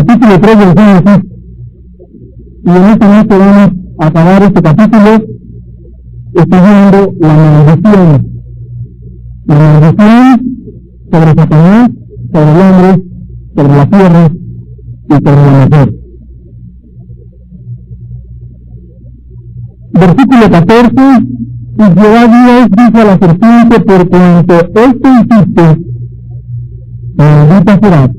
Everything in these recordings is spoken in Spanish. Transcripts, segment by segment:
capítulo 3 del Génesis, y en esta noche vamos a acabar este capítulo estudiando la maldición sobre Satanás, sobre el hombre, sobre la tierra y sobre la mujer. Versículo 14, y Jehová Dios dijo a la serpiente, por cuanto esto hiciste, maldita serás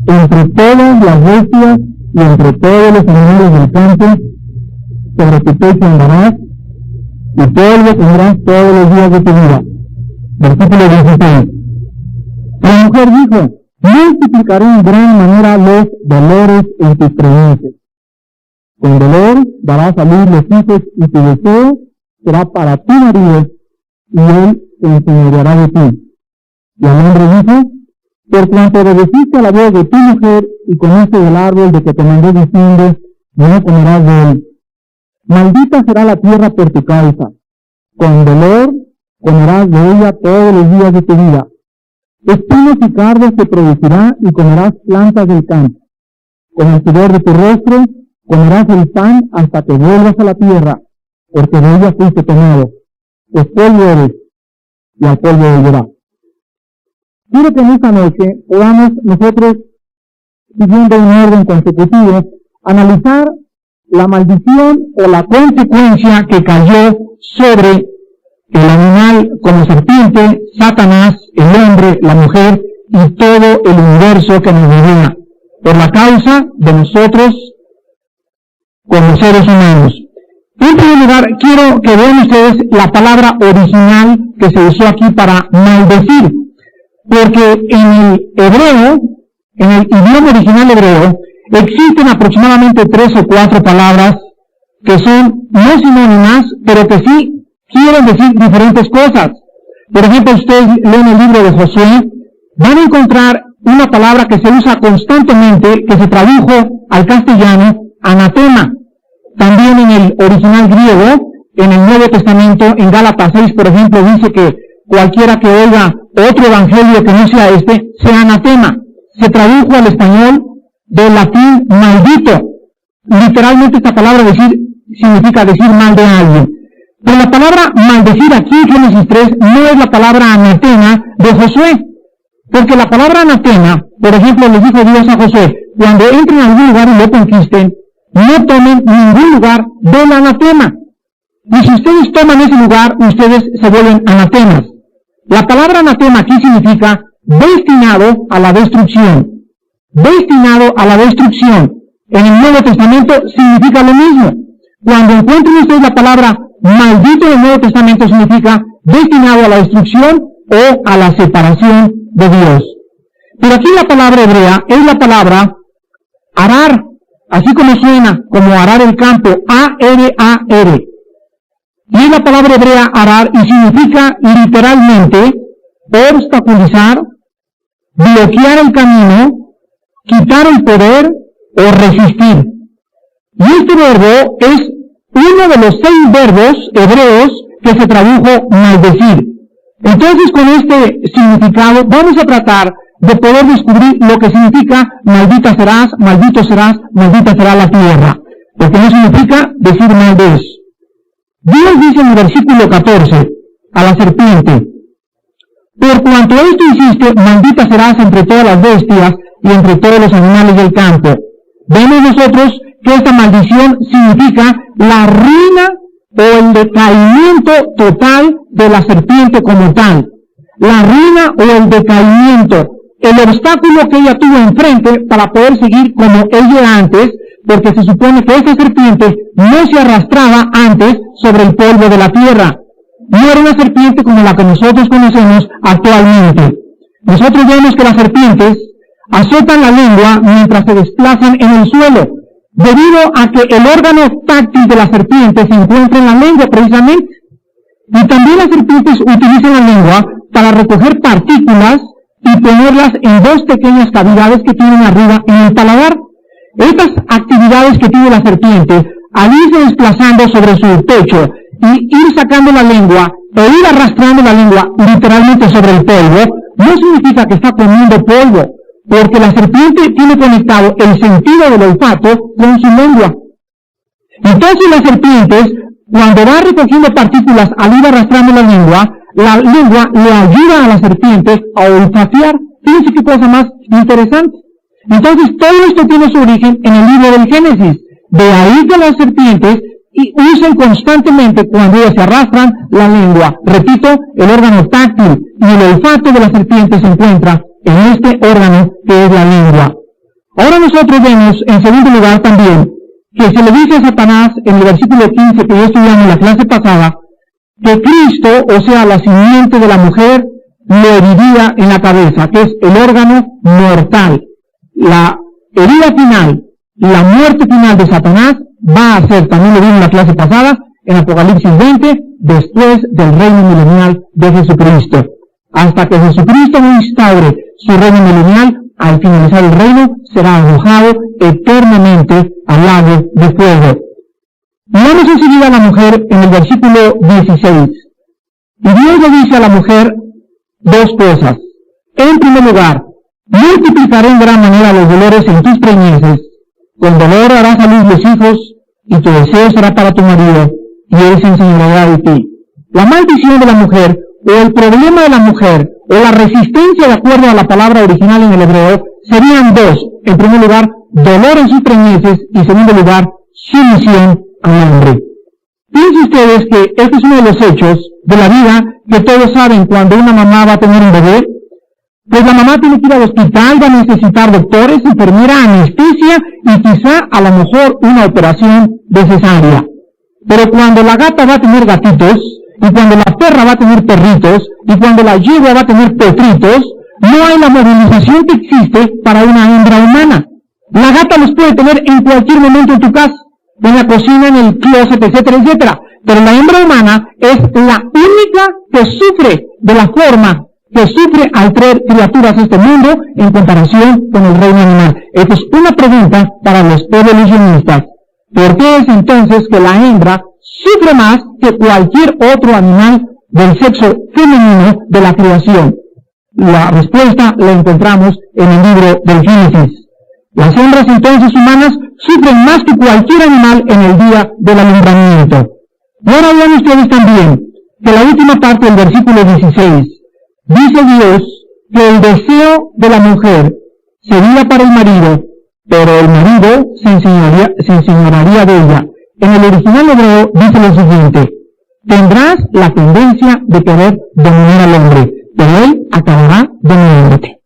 entre todas las bestias y entre todos los animales del campo, sobre tu pecho andarás, y polvo tendrás todos los días de tu vida. Versículo 16. La mujer dijo, multiplicaré en gran manera los dolores en tus preñeces. Con dolor darás a luz los hijos, y tu deseo será para tu marido, y él se enseñoreará de ti. Y al hombre dijo, por cuanto obedeciste a la voz de tu mujer, y comiste del árbol de que te mandé diciendo, no comerás de él. Maldita será la tierra por tu causa. Con dolor comerás de ella todos los días de tu vida. Espinos y cardos te producirá, y comerás plantas del campo. Con el sudor de tu rostro comerás el pan hasta que vuelvas a la tierra, porque de ella fuiste tomado. Pues polvo eres, y al polvo volverás. Quiero que en esta noche podamos nosotros, siguiendo un orden consecutivo, analizar la maldición o la consecuencia que cayó sobre el animal como serpiente, Satanás, el hombre, la mujer y todo el universo que nos rodea, por la causa de nosotros como seres humanos. En primer lugar, quiero que vean ustedes la palabra original que se usó aquí para maldecir, porque en el hebreo, en el idioma original hebreo, existen aproximadamente 3 o 4 palabras que son no sinónimas, pero que sí quieren decir diferentes cosas. Por ejemplo, ustedes leen el libro de Josué, van a encontrar una palabra que se usa constantemente, que se tradujo al castellano, anatema. También en el original griego, en el Nuevo Testamento, en Gálatas 6, por ejemplo, dice que cualquiera que oiga otro evangelio que no sea este, sea anatema. Se tradujo al español del latín maldito. Literalmente esta palabra significa decir mal de alguien. Pero la palabra maldecir aquí en Génesis 3 no es la palabra anatema de Josué. Porque la palabra anatema, por ejemplo, les dijo Dios a Josué, cuando entren a algún lugar y lo conquisten, no tomen ningún lugar del anatema. Y si ustedes toman ese lugar, ustedes se vuelven anatemas. La palabra anatema aquí significa destinado a la destrucción. Destinado a la destrucción. En el Nuevo Testamento significa lo mismo. Cuando encuentren ustedes la palabra maldito en el Nuevo Testamento, significa destinado a la destrucción o a la separación de Dios. Pero aquí la palabra hebrea es la palabra arar, así como suena, como arar el campo, A-R-A-R. Y es la palabra hebrea arar y significa literalmente obstaculizar, bloquear el camino, quitar el poder o resistir. Y este verbo es uno de los 6 verbos hebreos que se tradujo maldecir. Entonces, con este significado vamos a tratar de poder descubrir lo que significa maldita serás, maldito serás, maldita será la tierra. Porque no significa decir maldez. Dios dice en el versículo 14 a la serpiente, por cuanto esto hiciste, maldita serás entre todas las bestias y entre todos los animales del campo. Vemos nosotros que esta maldición significa la ruina o el decaimiento total de la serpiente como tal. La ruina o el decaimiento, el obstáculo que ella tuvo enfrente para poder seguir como ella era antes, porque se supone que esa serpiente no se arrastraba antes sobre el polvo de la tierra. No era una serpiente como la que nosotros conocemos actualmente. Nosotros vemos que las serpientes azotan la lengua mientras se desplazan en el suelo, debido a que el órgano táctil de la serpiente se encuentra en la lengua precisamente. Y también las serpientes utilizan la lengua para recoger partículas y ponerlas en 2 pequeñas cavidades que tienen arriba en el paladar. Estas actividades que tiene la serpiente, al irse desplazando sobre su pecho y ir sacando la lengua e ir arrastrando la lengua literalmente sobre el polvo, no significa que está comiendo polvo. porque la serpiente tiene conectado el sentido del olfato con su lengua. Entonces las serpientes, cuando va recogiendo partículas al ir arrastrando la lengua le ayuda a la serpiente a olfatear. Fíjense qué cosa más interesante. Entonces todo esto tiene su origen en el libro del Génesis. De ahí que las serpientes usen constantemente, cuando ellas se arrastran, la lengua. Repito, el órgano táctil y el olfato de la serpiente se encuentra en este órgano que es la lengua. Ahora nosotros vemos, en segundo lugar también, que se le dice a Satanás en el versículo 15 que yo estudiamos en la clase pasada, que Cristo, o sea, la simiente de la mujer, le heriría en la cabeza, que es el órgano mortal. La herida final, la muerte final de Satanás va a ser, también lo vimos en la clase pasada, en Apocalipsis 20, después del reino milenial de Jesucristo. Hasta que Jesucristo no instaure su reino milenial, al finalizar el reino, será arrojado eternamente al lago de fuego. Vamos enseguida a la mujer en el versículo 16. Y Dios le dice a la mujer dos cosas. En primer lugar, multiplicaré en gran manera los dolores en tus preñeces. Con dolor harás a luz los hijos, y tu deseo será para tu marido, y él se enseñoreará de ti. La maldición de la mujer, o el problema de la mujer, o la resistencia de acuerdo a la palabra original en el hebreo, serían dos. En primer lugar, dolor en sus preñeces, y en segundo lugar, sumisión al hombre. Fíjense ustedes que este es uno de los hechos de la vida que todos saben cuando una mamá va a tener un bebé. Pues la mamá tiene que ir al hospital, va a necesitar doctores, enfermera, anestesia y quizá a lo mejor una operación de cesárea. Pero cuando la gata va a tener gatitos, y cuando la perra va a tener perritos, y cuando la yegua va a tener potritos, no hay la movilización que existe para una hembra humana. La gata los puede tener en cualquier momento en tu casa, en la cocina, en el closet, etcétera, etcétera. Pero la hembra humana es la única que sufre de la forma que sufre al traer criaturas a este mundo en comparación con el reino animal. Esta es una pregunta para los evolucionistas. ¿Por qué es entonces que la hembra sufre más que cualquier otro animal del sexo femenino de la creación? La respuesta la encontramos en el libro del Génesis. Las hembras entonces humanas sufren más que cualquier animal en el día del alumbramiento. Y ahora vean ustedes también que la última parte del versículo 16 dice Dios que el deseo de la mujer sería para el marido, pero el marido se enseñorearía de ella. En el original hebreo dice lo siguiente: tendrás la tendencia de querer dominar al hombre, pero él acabará dominándote.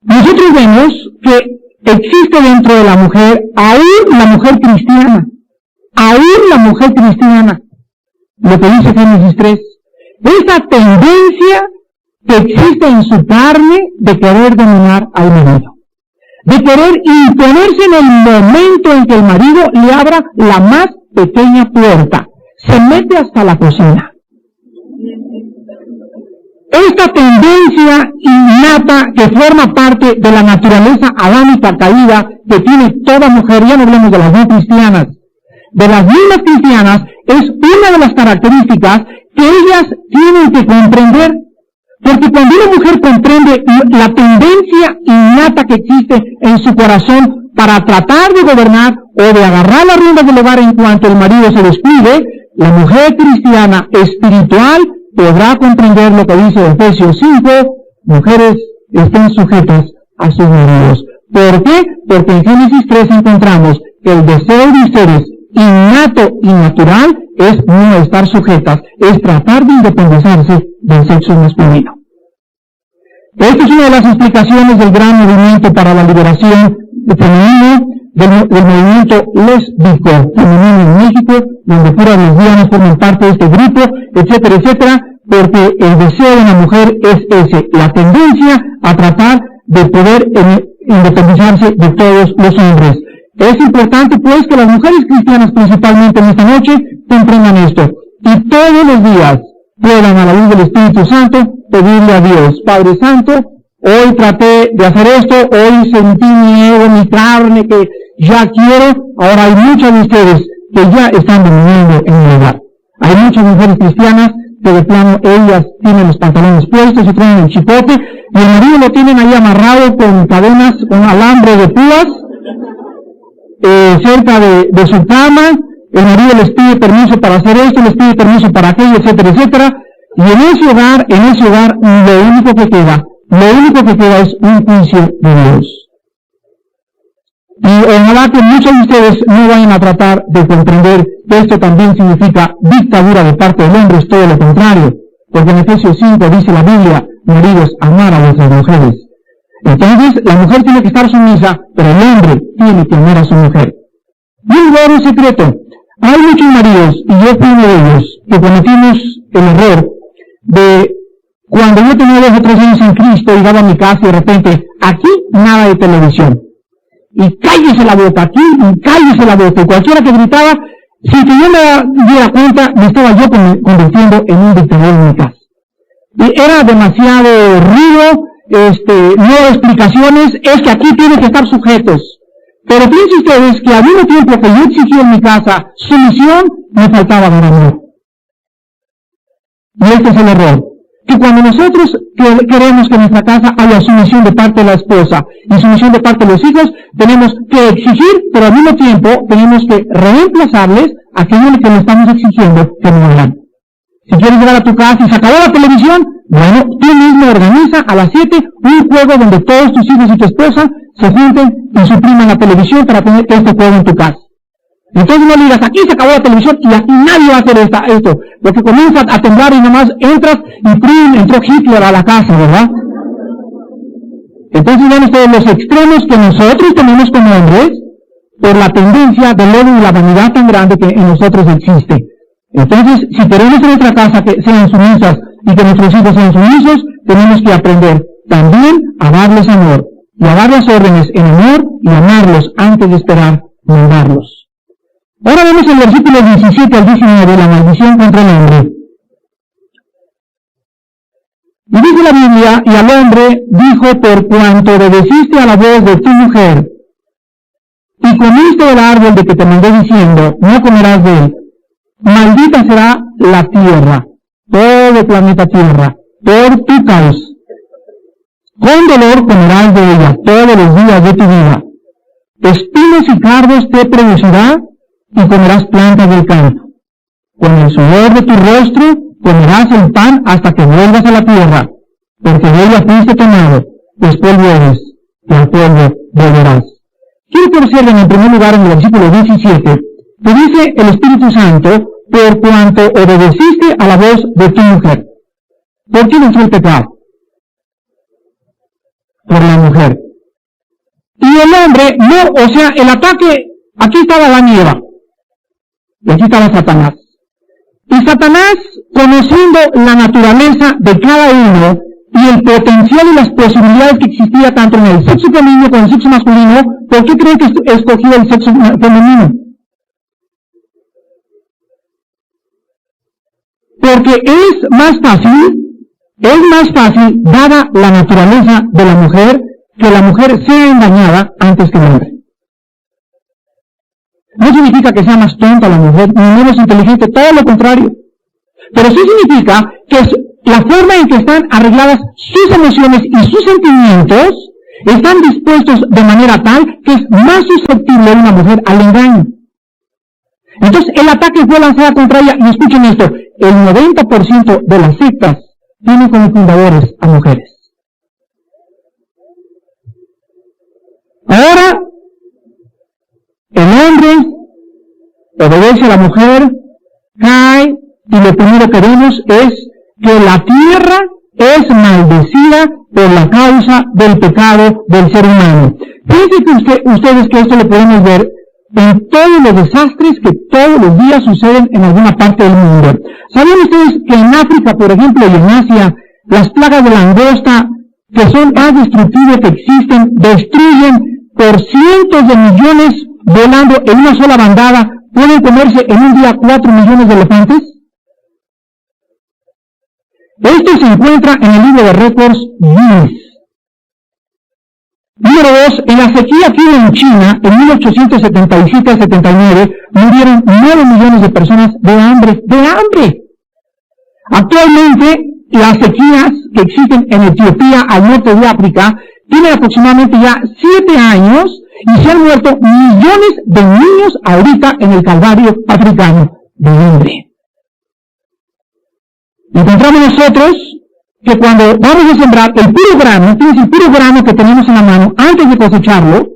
Nosotros vemos que existe dentro de la mujer, aún la mujer cristiana, lo que dice Génesis 3, esa tendencia que existe en su carne de querer dominar al marido, de querer imponerse en el momento en que el marido le abra la más pequeña puerta, se mete hasta la cocina. Esta tendencia innata que forma parte de la naturaleza adámica caída que tiene toda mujer, ya no hablemos de las no cristianas, de las mismas cristianas, es una de las características que ellas tienen que comprender, porque cuando una mujer comprende la tendencia innata que existe en su corazón para tratar de gobernar o de agarrar las riendas del hogar en cuanto el marido se descuide, la mujer cristiana espiritual podrá comprender lo que dice Efesios 5, mujeres estén sujetas a sus maridos. ¿Por qué? Porque en Génesis 3 encontramos que el deseo de ustedes innato y natural es no estar sujetas, es tratar de independizarse del sexo masculino. Esta es una de las explicaciones del gran movimiento para la liberación femenina, del movimiento lésbico femenino en México, donde puras lesbianas forman parte de este grupo, etcétera, etcétera, porque el deseo de una mujer es ese, la tendencia a tratar de poder independizarse de todos los hombres. Es importante, pues, que las mujeres cristianas, principalmente en esta noche, comprendan esto, y todos los días puedan, a la luz del Espíritu Santo, pedirle a Dios: Padre Santo, hoy traté de hacer esto, hoy sentí mi ego, mi carne, que ya quiero. Ahora hay muchas de ustedes que ya están dominando en el hogar. Hay muchas mujeres cristianas que de plano ellas tienen los pantalones puestos y traen el chipote, y el marido lo tienen ahí amarrado con cadenas, con alambre de púas, cerca de su cama. El marido les pide permiso para hacer esto, les pide permiso para aquello, etcétera, etcétera. Y en ese hogar, lo único que queda es un juicio de Dios. Y ojalá que muchos de ustedes no vayan a tratar de comprender que esto también significa dictadura de parte del hombre, es todo lo contrario. Porque en Efesios 5 dice la Biblia, maridos, amar a vuestras mujeres. Entonces, la mujer tiene que estar sumisa, pero el hombre tiene que amar a su mujer. Y un secreto. Hay muchos maridos, y yo fui uno de ellos, que cometimos el error de, cuando yo tenía 2 o 3 años en Cristo, llegaba a mi casa y de repente, aquí nada de televisión. Y cállese la boca, aquí, y cállese la boca. Y cualquiera que gritaba, sin que yo me diera cuenta, me estaba yo convirtiendo en un dictador en mi casa. Y era demasiado ruido, no explicaciones, es que aquí tienen que estar sujetos. Pero piensen ustedes que al mismo tiempo que yo exigía en mi casa sumisión, me faltaba dar amor. Y este es el error. Que cuando nosotros queremos que en nuestra casa haya sumisión de parte de la esposa y sumisión de parte de los hijos, tenemos que exigir, pero al mismo tiempo tenemos que reemplazarles aquello que le estamos exigiendo que no hagan. Si quieres llegar a tu casa y se acabó la televisión, bueno, tú mismo organiza a las 7 un juego donde todos tus hijos y tu esposa se junten y supriman la televisión para tener este juego en tu casa. Entonces no le digas, aquí se acabó la televisión y aquí nadie va a hacer esto. Porque comienzas a temblar y nomás entras y ¡prim! Entró Hitler a la casa, ¿verdad? Entonces ven ustedes los extremos que nosotros tenemos como hombres por la tendencia del odio y la vanidad tan grande que en nosotros existe. Entonces, si queremos en nuestra casa que sean sumisas y que nuestros hijos sean sumisos, tenemos que aprender también a darles amor y a dar las órdenes en amor y amarlos antes de esperar mandarlos. Ahora vemos el versículo 17 al 19, la maldición contra el hombre. Y dice la Biblia, y al hombre dijo, por cuanto obedeciste a la voz de tu mujer, y comiste del árbol de que te mandé diciendo, no comerás de él, maldita será la tierra, todo el planeta tierra, por tu causa. Con dolor comerás de ella todos los días de tu vida. Espinos y cardos te producirá, y comerás plantas del campo. Con el sudor de tu rostro comerás el pan hasta que vuelvas a la tierra, porque de ella fuiste tomado, pues polvo eres, y al polvo volverás. Quiero que observen en primer lugar en el versículo 17, que dice el Espíritu Santo, por cuanto obedeciste a la voz de tu mujer. ¿Por quién entró el pecado? Por la mujer. Y el hombre, no, o sea, el ataque, aquí estaba Adán y Eva. Y aquí estaba Satanás. Y Satanás, conociendo la naturaleza de cada uno y el potencial y las posibilidades que existía tanto en el sexo femenino como en el sexo masculino, ¿por qué creen que escogió el sexo femenino? Porque es más fácil, dada la naturaleza de la mujer, que la mujer sea engañada antes que el hombre. No significa que sea más tonta la mujer, ni menos inteligente, todo lo contrario. Pero sí significa que la forma en que están arregladas sus emociones y sus sentimientos están dispuestos de manera tal que es más susceptible una mujer al engaño. Entonces el ataque fue lanzado contra ella, y escuchen esto, el 90% de las sectas tienen como fundadores a mujeres. Ahora, el hombre obedece a la mujer, cae, y lo primero que vemos es que la tierra es maldecida por la causa del pecado del ser humano. Fíjense ustedes que esto lo podemos ver en todos los desastres que todos los días suceden en alguna parte del mundo. ¿Saben ustedes que en África, por ejemplo, y en Asia, las plagas de langosta, que son más destructivas que existen, destruyen por cientos de millones volando en una sola bandada, pueden comerse en un día 4 millones de elefantes? Esto se encuentra en el libro de récords Guinness. Número 2, en la sequía que hubo en China, en 1877-79, murieron 9 millones de personas de hambre. Actualmente, las sequías que existen en Etiopía, al norte de África, tienen aproximadamente ya 7 años y se han muerto millones de niños ahorita en el Calvario africano de hambre. Encontramos nosotros que cuando vamos a sembrar el puro grano, fíjense, el puro grano que tenemos en la mano antes de cosecharlo,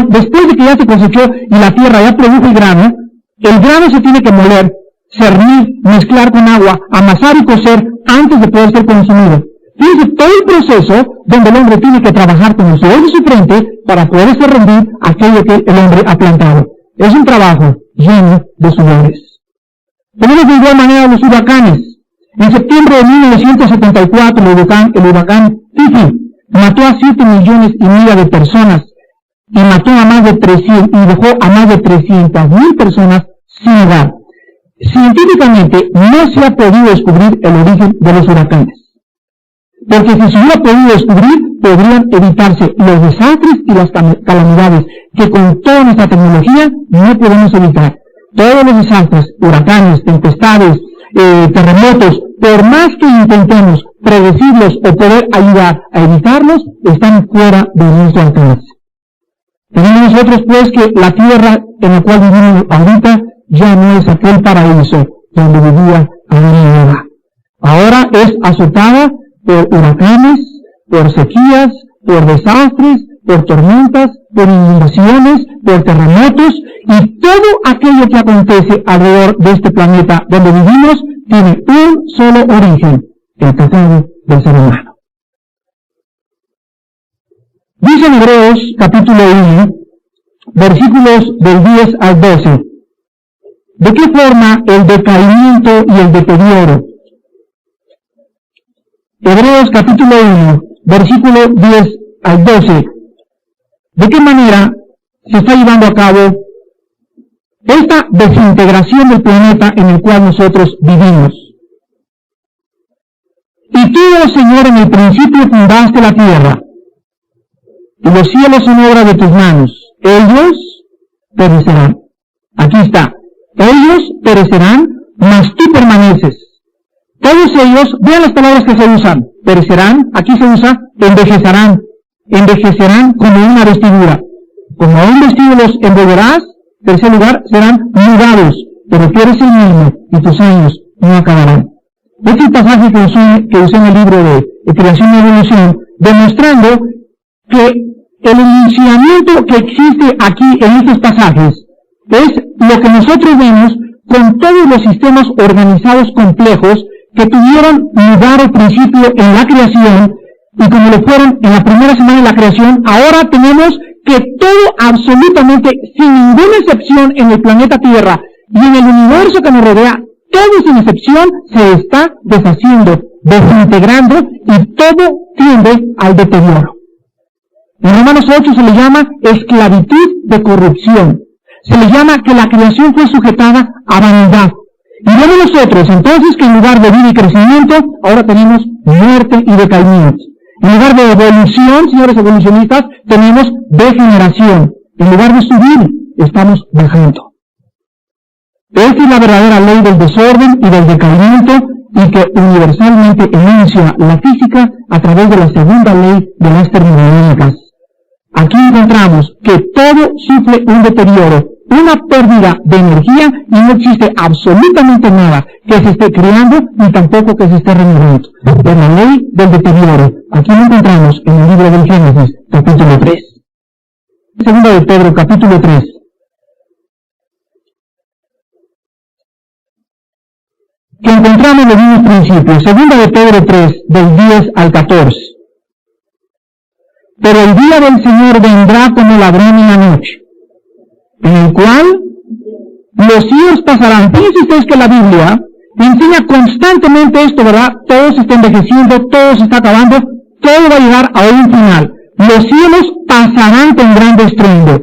después de que ya se cosechó y la tierra ya produjo el grano se tiene que moler, cernir, mezclar con agua, amasar y cocer antes de poder ser consumido. Fíjense todo el proceso donde el hombre tiene que trabajar con los sudor de su frente para poderse rendir aquello que el hombre ha plantado. Es un trabajo lleno de sudores. Tenemos de igual manera los huracanes. En septiembre de 1974, el huracán Fifi mató a 7,5 millones de personas y mató a más de 300 y dejó a más de 300,000 personas sin hogar. Científicamente no se ha podido descubrir el origen de los huracanes, porque si se hubiera podido descubrir, podrían evitarse los desastres y las calamidades que con toda nuestra tecnología no podemos evitar. Todos los desastres, huracanes, tempestades, terremotos, por más que intentemos predecirlos o poder ayudar a evitarlos, están fuera de nuestro alcance. Tenemos nosotros pues que la tierra en la cual vivimos ahorita ya no es aquel paraíso donde vivía Adán y Eva. Ahora es azotada por huracanes, por sequías, por desastres, por tormentas, por inundaciones, por terremotos, y todo aquello que acontece alrededor de este planeta donde vivimos tiene un solo origen, el pecado del ser humano. Dice en Hebreos capítulo 1, versículos del 10 al 12, ¿de qué forma el decaimiento y el deterioro? Hebreos capítulo 1, versículo 10 al 12, ¿de qué manera se está llevando a cabo esta desintegración del planeta en el cual nosotros vivimos? Y tú, oh Señor, en el principio fundaste la tierra, y los cielos son obra de tus manos. Ellos perecerán. Aquí está. Ellos perecerán, mas tú permaneces. Todos ellos, vean las palabras que se usan. Perecerán, aquí se usa envejecerán. Envejecerán como una vestidura. Como a un vestido los envolverás, en tercer lugar, serán mudados, pero tú eres el mismo y tus años no acabarán. Este es el pasaje que usé en el libro de Creación y Evolución, demostrando que el enunciamiento que existe aquí en estos pasajes es lo que nosotros vemos con todos los sistemas organizados complejos que tuvieron lugar al principio en la creación y como lo fueron en la primera semana de la creación. Ahora tenemos que todo absolutamente, sin ninguna excepción en el planeta Tierra y en el universo que nos rodea, todo sin excepción se está deshaciendo, desintegrando y todo tiende al deterioro. En Romanos 8 se le llama esclavitud de corrupción. Se le llama que la creación fue sujetada a vanidad. Y vemos nosotros entonces que en lugar de vida y crecimiento, ahora tenemos muerte y decaimiento. En lugar de evolución, señores evolucionistas, tenemos degeneración. En lugar de subir, estamos bajando. Esta es la verdadera ley del desorden y del decaimiento y que universalmente enuncia la física a través de la segunda ley de las termodinámicas. Aquí encontramos que todo sufre un deterioro, una pérdida de energía y no existe absolutamente nada que se esté creando ni tampoco que se esté removiendo. Es la ley del deterioro. Aquí lo encontramos en el libro del Génesis, capítulo 3. Segunda de Pedro, capítulo 3. Que encontramos los mismos principios. Segunda de Pedro 3, del 10 al 14. Pero el día del Señor vendrá como ladrón en la noche, en el cual los cielos pasarán. Fíjense ustedes que la Biblia enseña constantemente esto, ¿verdad? Todo se está envejeciendo, todo se está acabando, todo va a llegar a un final. Los cielos pasarán con gran estruendo.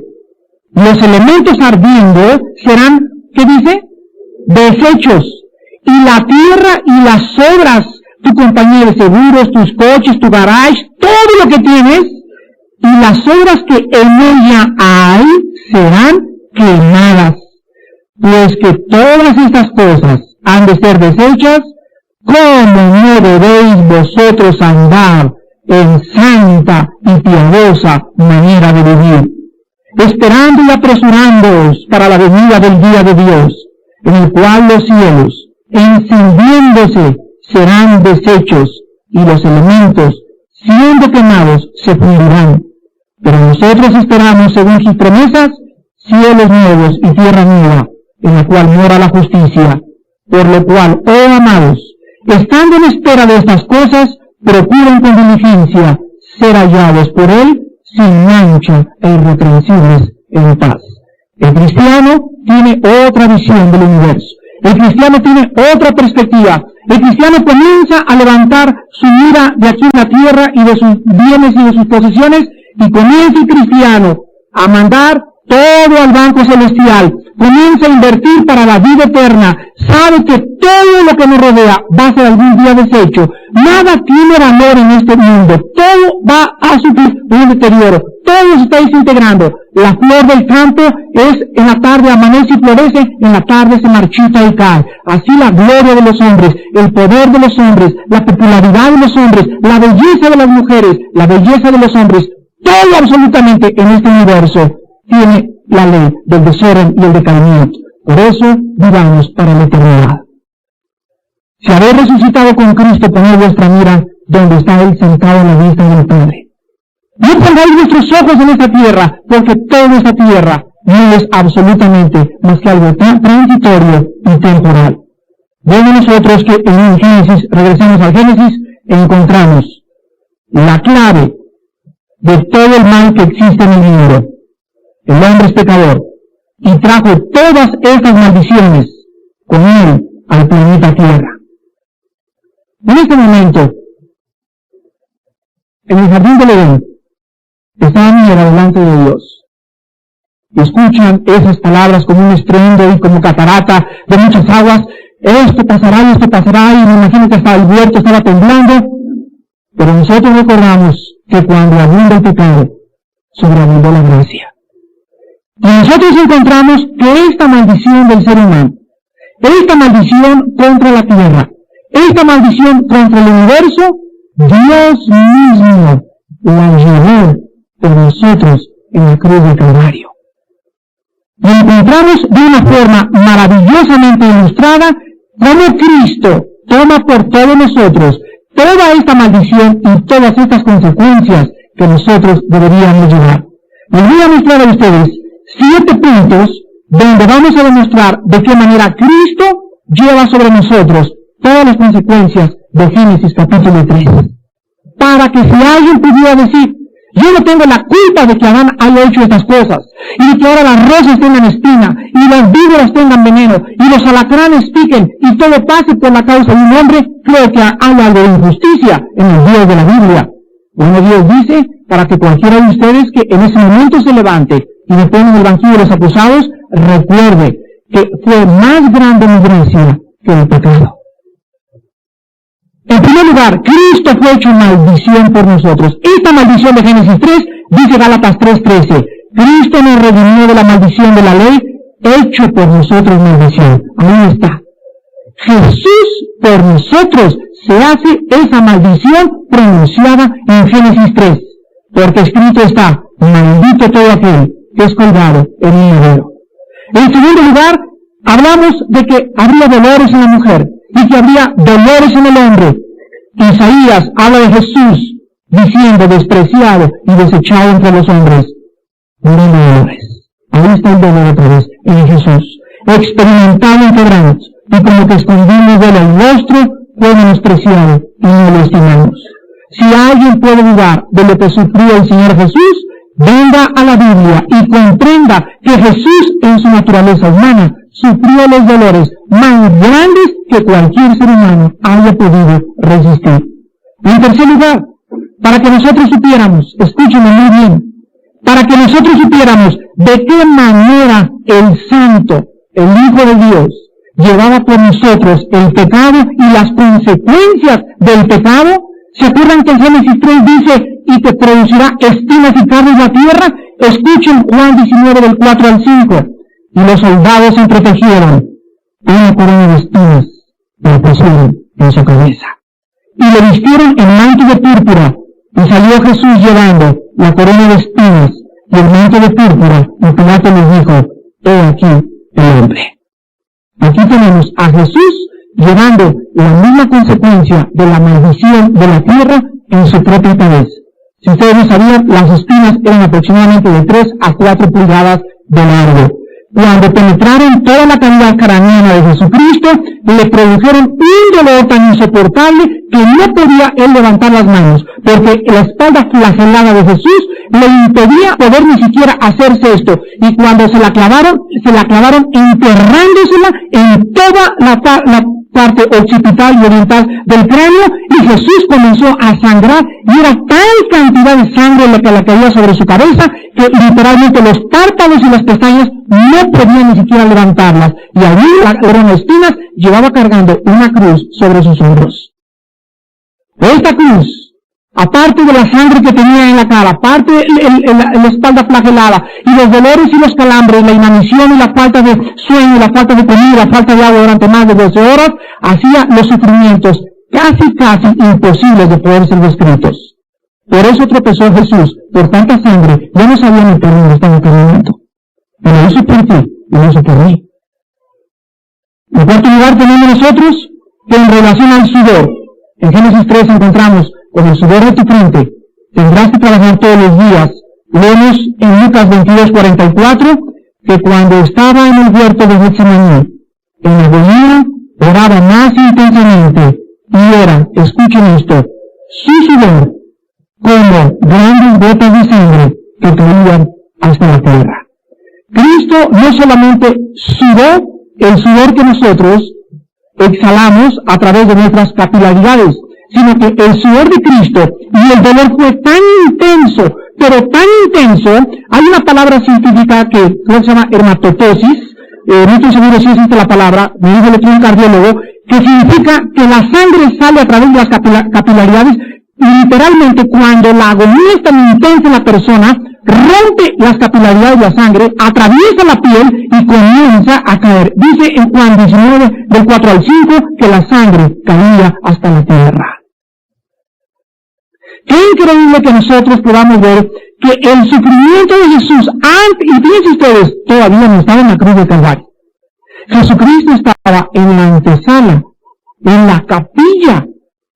Los elementos ardiendo serán, ¿qué dice? Desechos. Y la tierra y las obras, tu compañía de seguros, tus coches, tu garage, todo lo que tienes, y las obras que en ella hay serán quemadas. Pues que todas estas cosas han de ser deshechas, ¿cómo no debéis vosotros andar en santa y piadosa manera de vivir, esperando y apresurándoos para la venida del día de Dios, en el cual los cielos, encendiéndose, serán deshechos, y los elementos, siendo quemados, se fundirán. Pero nosotros esperamos, según sus promesas, cielos nuevos y tierra nueva, en la cual mora la justicia. Por lo cual, oh amados, estando en espera de estas cosas, procuren con diligencia ser hallados por Él sin mancha e irreprensibles en paz. El cristiano tiene otra visión del universo. El cristiano tiene otra perspectiva. El cristiano comienza a levantar su mira de aquí en la tierra y de sus bienes y de sus posesiones, y comienza el cristiano a mandar todo al banco celestial. Comienza a invertir para la vida eterna. Sabe que todo lo que nos rodea va a ser algún día deshecho. Nada tiene valor en este mundo. Todo va a sufrir un deterioro. Todo se está desintegrando. La flor del campo es en la tarde amanece y florece, en la tarde se marchita y cae. Así la gloria de los hombres, el poder de los hombres, la popularidad de los hombres, la belleza de las mujeres, la belleza de los hombres, todo absolutamente en este universo tiene la ley del desorden y el decaimiento. Por eso vivamos para la eternidad. Si habéis resucitado con Cristo, poned vuestra mira donde está Él sentado a la diestra del Padre. No pongáis vuestros ojos en esta tierra, porque toda esta tierra no es absolutamente más que algo tan transitorio y temporal. Vemos nosotros que en el Génesis, regresamos al Génesis, encontramos la clave de todo el mal que existe en el mundo. El hombre es pecador y trajo todas estas maldiciones con él al planeta Tierra. En este momento, en el jardín del Edén, estaban delante de Dios. Y escuchan esas palabras como un estruendo y como catarata de muchas aguas. Esto pasará, y me imagino que hasta el huerto estaba temblando. Pero nosotros recordamos que cuando abunda el pecado, sobreabundó la gracia. Y nosotros encontramos que esta maldición del ser humano, esta maldición contra la tierra, esta maldición contra el universo, Dios mismo la llevó por nosotros en la cruz del Calvario. Y encontramos de una forma maravillosamente ilustrada cómo Cristo toma por todos nosotros toda esta maldición y todas estas consecuencias que nosotros deberíamos llevar. Les voy a mostrar a ustedes 7 puntos donde vamos a demostrar de qué manera Cristo lleva sobre nosotros todas las consecuencias de Génesis capítulo 3. Para que si alguien pudiera decir, yo no tengo la culpa de que Adán haya hecho estas cosas, y de que ahora las rosas tengan espina, y las víboras tengan veneno, y los alacranes piquen, y todo pase por la causa de un hombre, creo que hay algo de injusticia en el Dios de la Biblia. Bueno, Dios dice, para que cualquiera de ustedes que en ese momento se levante y me ponga en el banquillo de los acusados, recuerde que fue más grande mi gracia que el pecado. En primer lugar, Cristo fue hecho maldición por nosotros. Esta maldición de Génesis 3, dice Gálatas 3:13, Cristo nos redimió de la maldición de la ley, hecho por nosotros maldición. Ahí está. Jesús por nosotros se hace esa maldición pronunciada en Génesis 3, porque escrito está, maldito todo aquel que es colgado en un madero. En segundo lugar, hablamos de que habría dolores en la mujer y que habría dolores en el hombre. Isaías habla de Jesús diciendo despreciado y desechado entre los hombres. Muriendo de dolores. Ahí está el dolor otra vez en Jesús. Experimentado en quebrantos y como que escondimos de él el rostro, fue menospreciado y no lo estimamos. Si alguien puede dudar de lo que sufrió el Señor Jesús, venga a la Biblia y comprenda que Jesús en su naturaleza humana sufrió los dolores más grandes que cualquier ser humano haya podido resistir. En tercer lugar, para que nosotros supiéramos, escúchenme muy bien, para que nosotros supiéramos de qué manera el Santo, el Hijo de Dios, llevaba por nosotros el pecado y las consecuencias del pecado. ¿Se acuerdan que en Génesis 3 dice, y te producirá espinas y carnes la tierra? Escuchen Juan 19 del 4 al 5. Y los soldados se protegieron, una corona de espinas la pusieron en su cabeza. Y le vistieron en manto de púrpura, y salió Jesús llevando la corona de espinas y el manto de púrpura, y Pilato les dijo, he aquí el hombre. Aquí tenemos a Jesús llevando la misma consecuencia de la maldición de la tierra en su propia cabeza. Si ustedes no sabían, las espinas eran aproximadamente de 3 a 4 pulgadas de largo. Cuando penetraron toda la cavidad craneana de Jesucristo, le produjeron un dolor tan insoportable que no podía él levantar las manos, porque la espalda flagelada de Jesús le impedía poder ni siquiera hacerse esto. Y cuando se la clavaron enterrándosela en toda la parte occipital y oriental del cráneo, y Jesús comenzó a sangrar, y era tal cantidad de sangre la que le caía sobre su cabeza, que literalmente los párpados y las pestañas no podían ni siquiera levantarlas, y allí la corona de espinas llevaba cargando una cruz sobre sus hombros. Esta cruz, aparte de la sangre que tenía en la cara, aparte de la espalda flagelada, y los dolores y los calambres, la inanición y la falta de sueño, la falta de comida, la falta de agua durante más de 12 horas, hacía los sufrimientos casi imposibles de poder ser descritos. Por eso tropezó Jesús, por tanta sangre, ya no sabía ni por dónde estaba caminando. Pero lo hizo por ti, y lo hizo por mí. En cuarto lugar tenemos nosotros que en relación al sudor, en Génesis 3 encontramos, con el sudor de tu frente tendrás que trabajar todos los días. Leemos en Lucas 22:44 que cuando estaba en el huerto de Getsemaní, en agonía, oraba más intensamente, y era, escuchen esto, su sudor como grandes gotas de sangre que caían hasta la tierra. Cristo no solamente sudó el sudor que nosotros exhalamos a través de nuestras capilaridades, sino que el sudor de Cristo y el dolor fue tan intenso, pero tan intenso, hay una palabra científica que creo que se llama hermatoposis, no estoy seguro si existe la palabra, me dijo un cardiólogo, que significa que la sangre sale a través de las capilaridades, y literalmente cuando la agonía es tan intensa en la persona, rompe las capilaridades de la sangre, atraviesa la piel y comienza a caer. Dice en Juan 19, del 4 al 5, que la sangre caía hasta la tierra. Qué increíble que nosotros podamos ver que el sufrimiento de Jesús, y fíjense ustedes, todavía no estaba en la cruz del Calvario. Jesucristo estaba en la antesala, en la capilla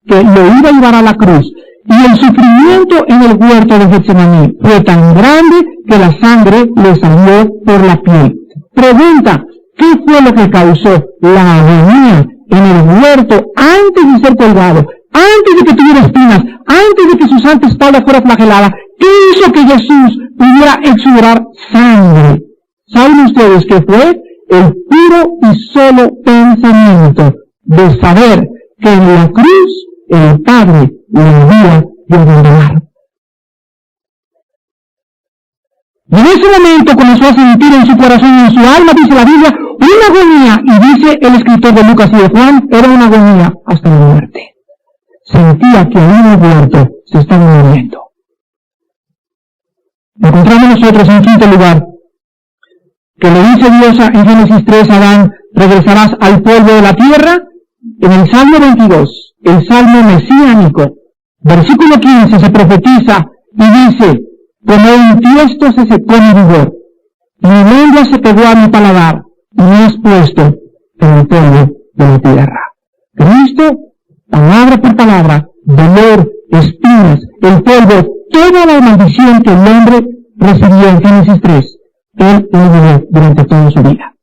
que lo iba a llevar a la cruz. Y el sufrimiento en el huerto de Getsemaní fue tan grande que la sangre le salió por la piel. Pregunta, ¿qué fue lo que causó la agonía en el huerto antes de ser colgado, antes de que tuviera espinas, antes de que su santa espalda fuera flagelada? ¿Qué hizo que Jesús pudiera exudar sangre? ¿Saben ustedes qué fue? El puro y solo pensamiento de saber que en la cruz el Padre le había de abandonar. Y en ese momento comenzó a sentir en su corazón y en su alma, dice la Biblia, una agonía, y dice el escritor de Lucas y de Juan, era una agonía hasta la muerte. Sentía que ahí en el huerto se estaba muriendo. Encontramos nosotros en quinto lugar, que le dice Dios en Génesis 3 a Adán, regresarás al polvo de la tierra. En el Salmo 22, el Salmo mesiánico, versículo 15, se profetiza y dice, como un tiesto se secó mi vigor, mi lengua se pegó a mi paladar, y me has puesto en el polvo de la tierra. Cristo, palabra por palabra, dolor, espinas, el polvo, toda la maldición que el hombre recibió en Génesis 3, él lo llevó durante toda su vida.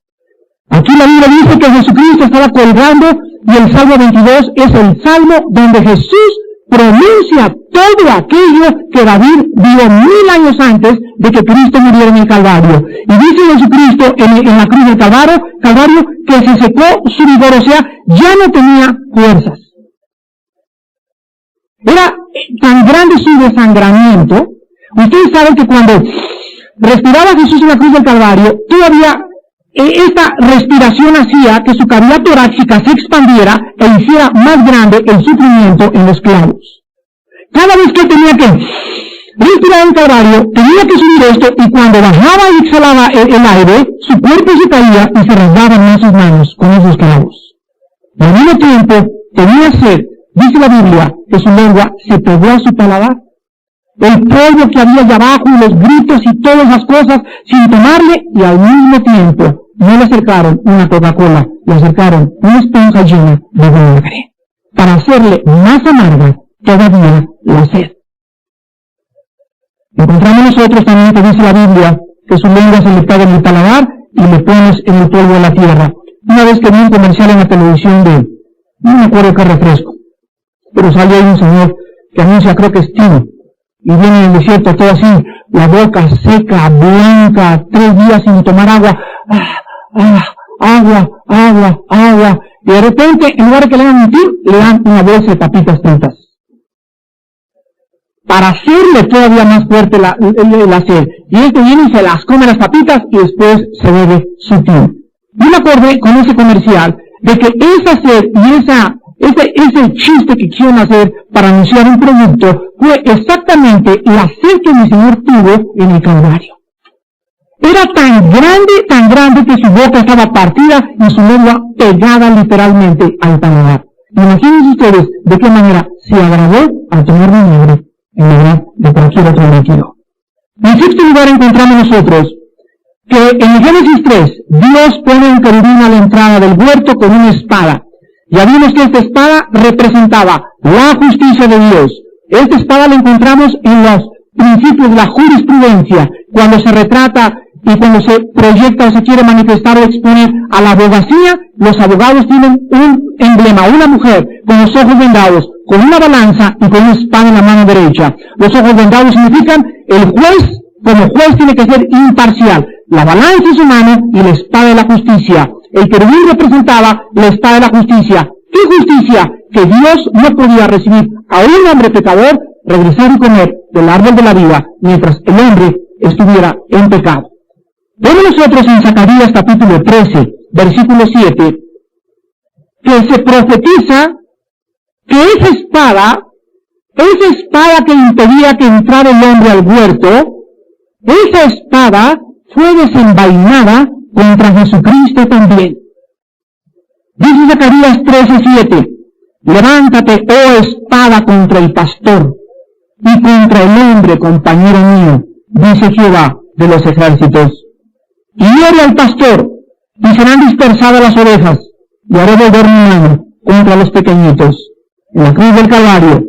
Aquí la Biblia dice que Jesucristo estaba colgando, y el Salmo 22 es el Salmo donde Jesús pronuncia todo aquello que David vio 1000 años antes de que Cristo muriera en el Calvario. Y dice Jesucristo en la cruz del Calvario que se secó su vigor, o sea, ya no tenía fuerzas. Era tan grande su desangramiento. Ustedes saben que cuando respiraba Jesús en la cruz del Calvario, todavía esta respiración hacía que su cavidad torácica se expandiera e hiciera más grande el sufrimiento en los clavos. Cada vez que él tenía que respirar en el Calvario, tenía que subir esto, y cuando bajaba y exhalaba el aire, su cuerpo se caía y se rasgaban en sus manos con esos clavos. Y al mismo tiempo, tenía sed, dice la Biblia que su lengua se pegó a su paladar. El polvo que había allá abajo y los gritos y todas las cosas sin tomarle, y al mismo tiempo no le acercaron una Coca-Cola, le acercaron una esponja llena de vinagre para hacerle más amarga todavía la sed. Encontramos nosotros también que dice la Biblia que su lengua se le pega en el paladar y le pones en el polvo de la tierra. Una vez que vi un comercial en la televisión no me acuerdo qué refresco, pero sale ahí un señor que anuncia, creo que es Tino, y viene en el desierto todo así, la boca seca, blanca, 3 días sin tomar agua, agua, y de repente, en lugar de que le hagan un tip, le dan una bolsa de papitas fritas, para hacerle todavía más fuerte la sed. Y viene y se las come las papitas y después se bebe su té. Yo me acordé con ese comercial de que esa sed y ese chiste que quisieron hacer para anunciar un producto fue exactamente la sed que mi Señor tuvo en el Calvario. Era tan grande que su boca estaba partida y su lengua pegada literalmente al paladar. Imagínense ustedes de qué manera se agradó al tomar vinagre en lugar de cualquier otro líquido. En sexto lugar encontramos nosotros que en el Génesis 3, Dios pone un querubín a la entrada del huerto con una espada. Ya vimos que esta espada representaba la justicia de Dios. Esta espada la encontramos en los principios de la jurisprudencia, cuando se retrata y cuando se proyecta o se quiere manifestar o exponer a la abogacía, los abogados tienen un emblema, una mujer con los ojos vendados, con una balanza y con una espada en la mano derecha. Los ojos vendados significan el juez, como juez tiene que ser imparcial. La balanza en su mano y la espada de la justicia. El querubín representaba la espada de la justicia. ¿Qué justicia? Que Dios no podía recibir a un hombre pecador regresar y comer del árbol de la vida mientras el hombre estuviera en pecado. Vemos nosotros en Zacarías capítulo 13, versículo 7, que se profetiza que esa espada que impedía que entrara el hombre al huerto, esa espada fue desenvainada contra Jesucristo también. Dice Zacarías 13:7, levántate, oh espada, contra el pastor y contra el hombre, compañero mío, dice Jehová de los ejércitos. Y hiere al pastor, y serán dispersadas las ovejas, y haré volver mi mano contra los pequeñitos. En la cruz del Calvario,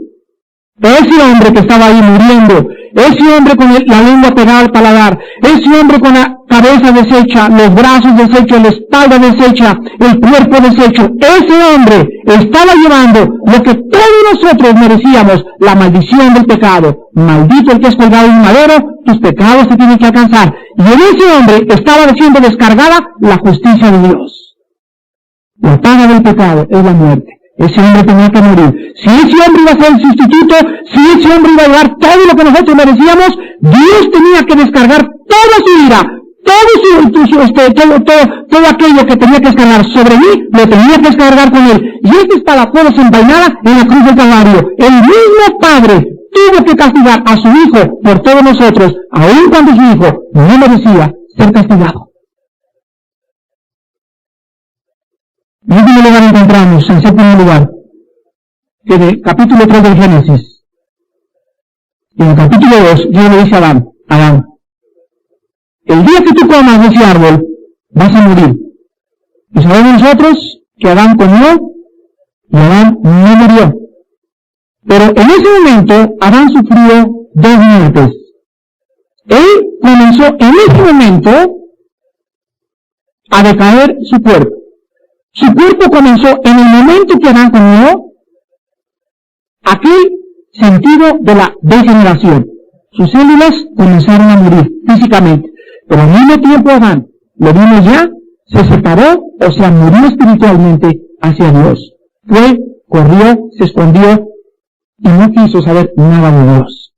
ese hombre que estaba ahí muriendo, ese hombre con la lengua pegada al paladar, ese hombre con la cabeza deshecha, los brazos deshechos, la espalda deshecha, el cuerpo deshecho, ese hombre estaba llevando lo que todos nosotros merecíamos, la maldición del pecado. Maldito el que es colgado en un madero, tus pecados te tienen que alcanzar. Y en ese hombre estaba siendo descargada la justicia de Dios. La paga del pecado es la muerte. Ese hombre tenía que morir. Si ese hombre iba a ser el sustituto, si ese hombre iba a llevar todo lo que nosotros merecíamos, Dios tenía que descargar toda su ira, todo aquello que tenía que descargar sobre mí, lo tenía que descargar con él. Y esta espada fue desenvainada en la cruz del Calvario. El mismo Padre tuvo que castigar a su Hijo por todos nosotros, aun cuando su Hijo no merecía ser castigado. En último lugar encontramos, en séptimo lugar, que en el capítulo 3 del Génesis, y en el capítulo 2, Dios le dice a Adán, el día que tú comas de ese árbol, vas a morir. Y sabemos nosotros que Adán comió, y Adán no murió. Pero en ese momento, Adán sufrió 2 muertes. Él comenzó en ese momento a decaer su cuerpo. Su cuerpo comenzó en el momento que Adán comió aquel sentido de la degeneración. Sus células comenzaron a morir físicamente, pero al mismo tiempo Adán, lo vimos ya, se separó, o sea, murió espiritualmente hacia Dios. Corrió, se escondió y no quiso saber nada de Dios.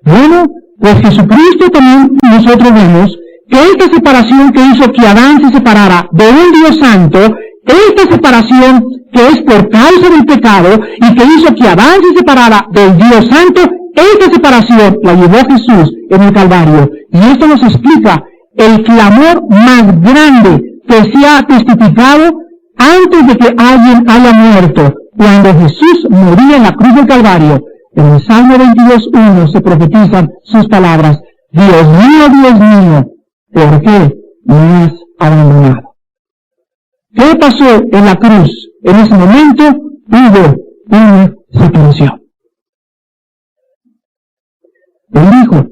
Bueno, pues Jesucristo también nosotros vemos que esta separación que hizo que Adán se separara de un Dios santo, esta separación que es por causa del pecado y que hizo que Adán se separara del Dios santo, esta separación la llevó Jesús en el Calvario. Y esto nos explica el clamor más grande que se ha testificado antes de que alguien haya muerto. cuando Jesús moría en la cruz del Calvario, en el Salmo 22:1 se profetizan sus palabras: Dios mío, ¿por qué me has abandonado? ¿Qué pasó en la cruz? En ese momento hubo una separación. El Hijo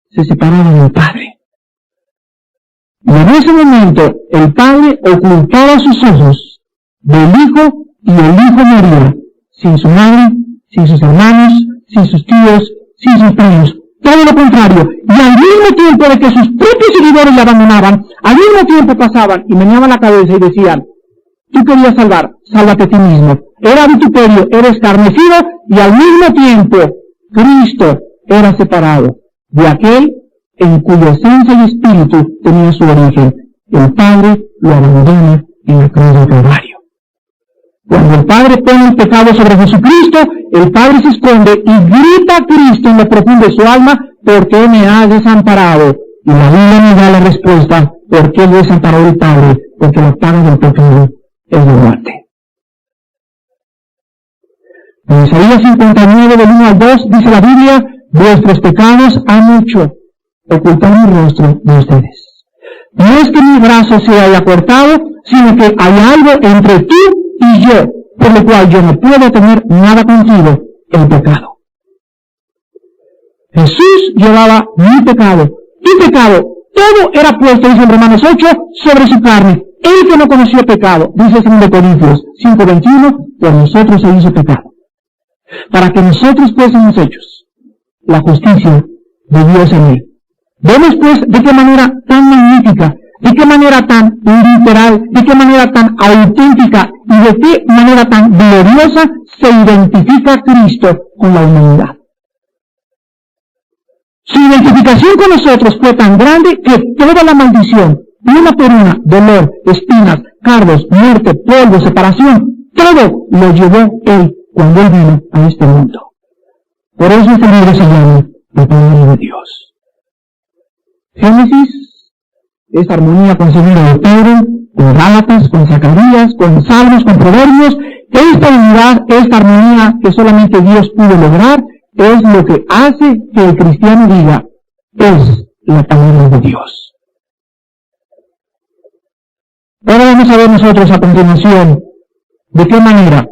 se separaba del Padre. Y en ese momento el Padre ocultaba sus ojos del Hijo y el Hijo moría sin su madre, sin sus hermanos, sin sus tíos, sin sus primos. Todo lo contrario. Y al mismo tiempo de que sus propios seguidores le abandonaban, al mismo tiempo pasaban y meneaban la cabeza y decían: tú querías salvar, sálvate a ti mismo. Era vituperio, era escarnecido, y al mismo tiempo Cristo era separado de aquel en cuya esencia y espíritu tenía su origen. El Padre lo abandona en la cruz del Calvario. Cuando el Padre pone el pecado sobre Jesucristo, el Padre se esconde y grita a Cristo en lo profundo de su alma: ¿por qué me has desamparado? Y la Biblia me da la respuesta: ¿por qué le desamparó el Padre? Porque la paga del pecado es la muerte. En Isaías 59, del 1 al 2, dice la Biblia: vuestros pecados han hecho ocultar mi rostro de ustedes. No es que mi brazo se haya cortado, sino que hay algo entre tú y yo, por lo cual yo no puedo tener nada contigo, el pecado. Jesús llevaba mi pecado, tu pecado, todo era puesto, dice en Romanos 8, sobre su carne. Él que no conoció pecado, dice en 2 Corintios 5:21, por nosotros se hizo pecado, para que nosotros fuésemos hechos la justicia de Dios en él. Vemos pues de qué manera tan magnífica, de qué manera tan literal, de qué manera tan auténtica y de qué manera tan gloriosa se identifica Cristo con la humanidad. Su identificación con nosotros fue tan grande que toda la maldición, una por una, dolor, espinas, cardos, muerte, polvo, separación, todo lo llevó Él cuando Él vino a este mundo. Por eso este libro se llama la palabra de Dios. Génesis es armonía con Segunda de Pedro, con Gálatas, con Zacarías, con Salmos, con Proverbios. Esta unidad, esta armonía que solamente Dios pudo lograr, es lo que hace que el cristiano diga: es la palabra de Dios. Ahora vamos a ver nosotros a continuación de qué manera,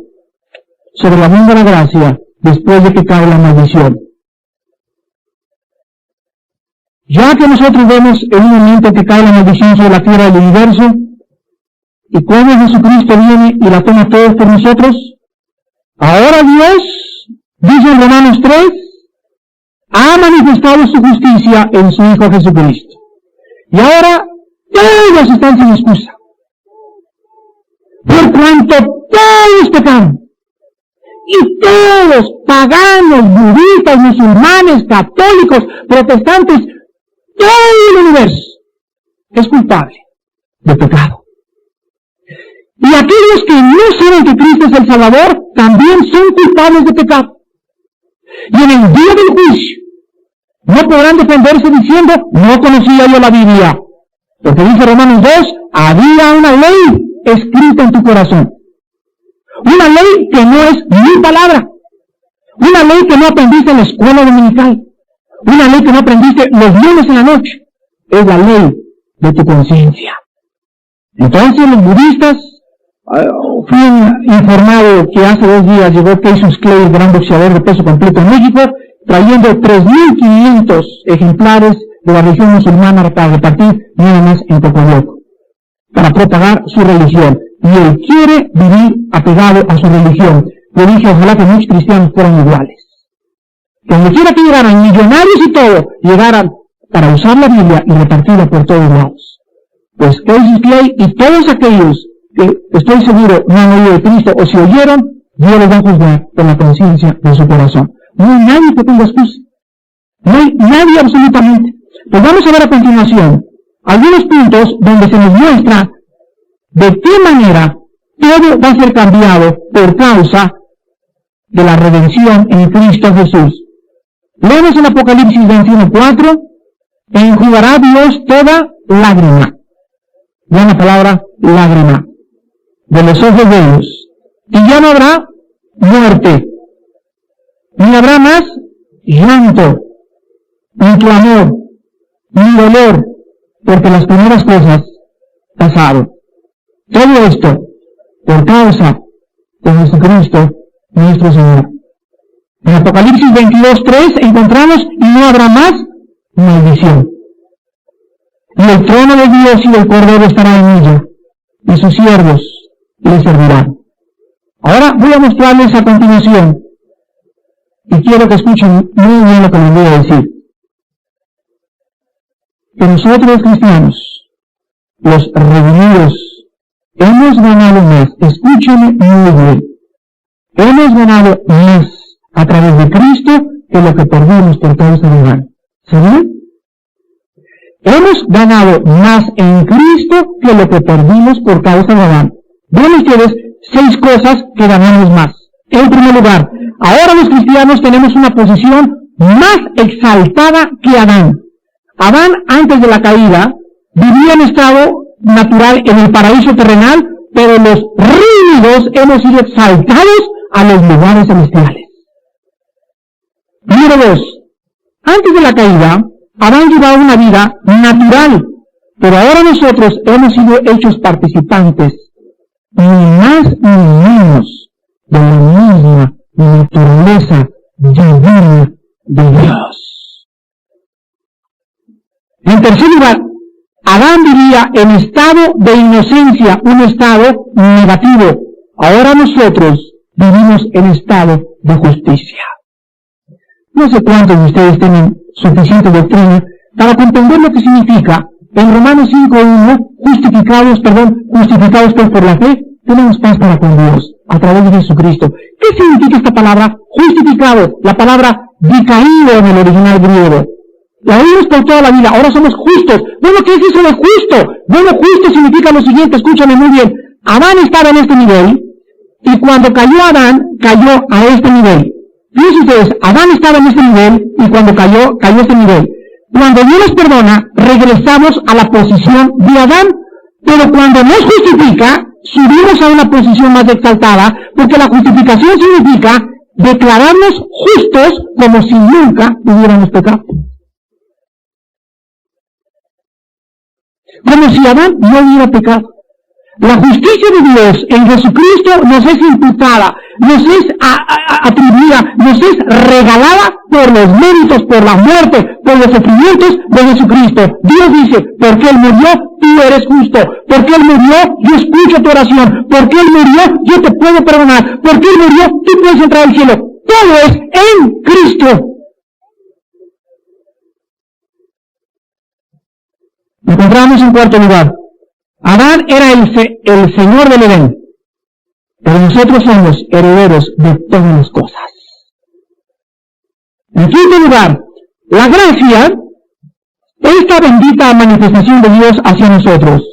sobre la luz de la gracia, después de que cae la maldición. Ya que nosotros vemos en un momento que cae la maldición sobre la tierra del universo, y cómo Jesucristo viene y la toma todo por nosotros, ahora Dios, dice en Romanos 3, ha manifestado su justicia en su Hijo Jesucristo. Y ahora todos están sin excusa. Por cuanto todos pecaron, y todos, paganos, budistas, musulmanes, católicos, protestantes, todo el universo es culpable de pecado. Y aquellos que no saben que Cristo es el Salvador, también son culpables de pecado. Y en el día del juicio, no podrán defenderse diciendo: no conocía yo la Biblia. Porque dice Romanos 2, había una ley escrita en tu corazón. Una ley que no es mi palabra. Una ley que no aprendiste en la escuela dominical. Una ley que no aprendiste los lunes en la noche. Es la ley de tu conciencia. Entonces los budistas, fui informado que hace 2 días llegó Cassius Clay, el gran boxeador de peso completo en México, trayendo 3.500 ejemplares de la religión musulmana para repartir nada más en Cocoyoc, para propagar su religión. Y él quiere vivir apegado a su religión. Le dije: ojalá que muchos cristianos fueran iguales. Que donde quiera que llegaran, millonarios y todo, llegaran para usar la Biblia y repartirla por todos lados. Pues Cassius Clay y todos aquellos que estoy seguro no han oído de Cristo, o si oyeron, Dios los va a juzgar por la conciencia de su corazón. No hay nadie que tenga excusa. No hay nadie absolutamente. Pues vamos a ver a continuación algunos puntos donde se nos muestra de qué manera todo va a ser cambiado por causa de la redención en Cristo Jesús. Leemos en Apocalipsis 21:4, enjugará Dios toda lágrima. Vean la palabra lágrima de los ojos de ellos. Y ya no habrá muerte. Ni habrá más llanto, ni clamor, ni dolor, porque las primeras cosas pasaron. Todo esto por causa de Jesucristo, nuestro Señor. En Apocalipsis 22:3 encontramos, y no habrá más maldición. Y el trono de Dios y del Cordero estará en ella, y sus siervos le servirán. Ahora voy a mostrarles a continuación, y quiero que escuchen muy bien lo que les voy a decir. Que nosotros los cristianos, los redimidos, hemos ganado más, escúchenme muy bien, hemos ganado más a través de Cristo que lo que perdimos por causa de Adán. ¿Sabían? Hemos ganado más en Cristo que lo que perdimos por causa de Adán. Vean ustedes 6 cosas que ganamos más. En primer lugar, ahora los cristianos tenemos una posición más exaltada que Adán. Adán, antes de la caída, vivía en estado natural en el paraíso terrenal, pero los redimidos hemos sido exaltados a los lugares celestiales. Número 2. Antes de la caída, Adán llevaba una vida natural, pero ahora nosotros hemos sido hechos participantes, ni más ni menos, de la misma naturaleza divina de Dios. En tercer lugar, Adán vivía en estado de inocencia, un estado negativo. Ahora nosotros vivimos en estado de justicia. No sé cuántos de ustedes tienen suficiente doctrina para comprender lo que significa. En Romanos 5:1, justificados pues por la fe, tenemos paz para con Dios a través de Jesucristo. ¿Qué significa esta palabra justificado? La palabra dicaído en el original griego. La oímos por toda la vida, ahora somos justos. Bueno, ¿qué es eso de justo? Bueno, justo significa lo siguiente, escúchame muy bien. Adán estaba en este nivel, y cuando cayó Adán, cayó a este nivel. Fíjense ustedes, Adán estaba en este nivel, y cuando cayó a este nivel. Cuando Dios nos perdona, regresamos a la posición de Adán, pero cuando nos justifica, subimos a una posición más exaltada, porque la justificación significa declararnos justos como si nunca hubiéramos pecado. Como si Adán no hubiera pecado. La justicia de Dios en Jesucristo nos es imputada, nos es atribuida, nos es regalada por los méritos, por la muerte, por los sufrimientos de Jesucristo. Dios dice, porque Él murió, tú eres justo. Porque Él murió, yo escucho tu oración. Porque Él murió, yo te puedo perdonar. Porque Él murió, tú puedes entrar al cielo. Todo es en Cristo. Encontramos en cuarto lugar, Adán era el señor del Edén, pero nosotros somos herederos de todas las cosas. En quinto lugar, la gracia, esta bendita manifestación de Dios hacia nosotros,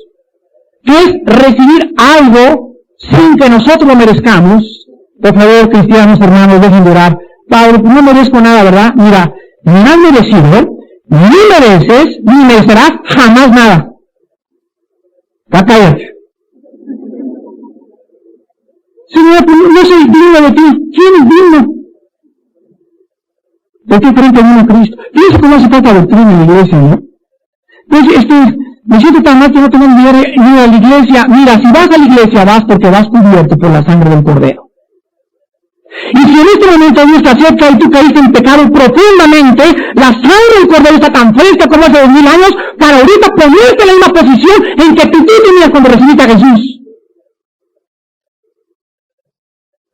que es recibir algo sin que nosotros lo merezcamos. Por favor, cristianos, hermanos, dejen de orar. Pablo, no merezco nada, ¿verdad? Mira, ni has merecido, ni mereces, ni merecerás jamás nada. Va a caer. Señor, no soy digno de ti. ¿Quién es digno? ¿De qué frente vino Cristo? Fíjense cómo hace falta doctrina en la iglesia, ¿no? Entonces, me siento tan mal que no tengo ni ir a la iglesia. Mira, si vas a la iglesia, vas porque vas cubierto por la sangre del Cordero. Y si en este momento Dios te acerca y tú caíste en pecado profundamente, la sangre del Cordero está tan fresca como hace 2000 años para ahorita ponerte en la misma posición en que tú tenías cuando recibiste a Jesús.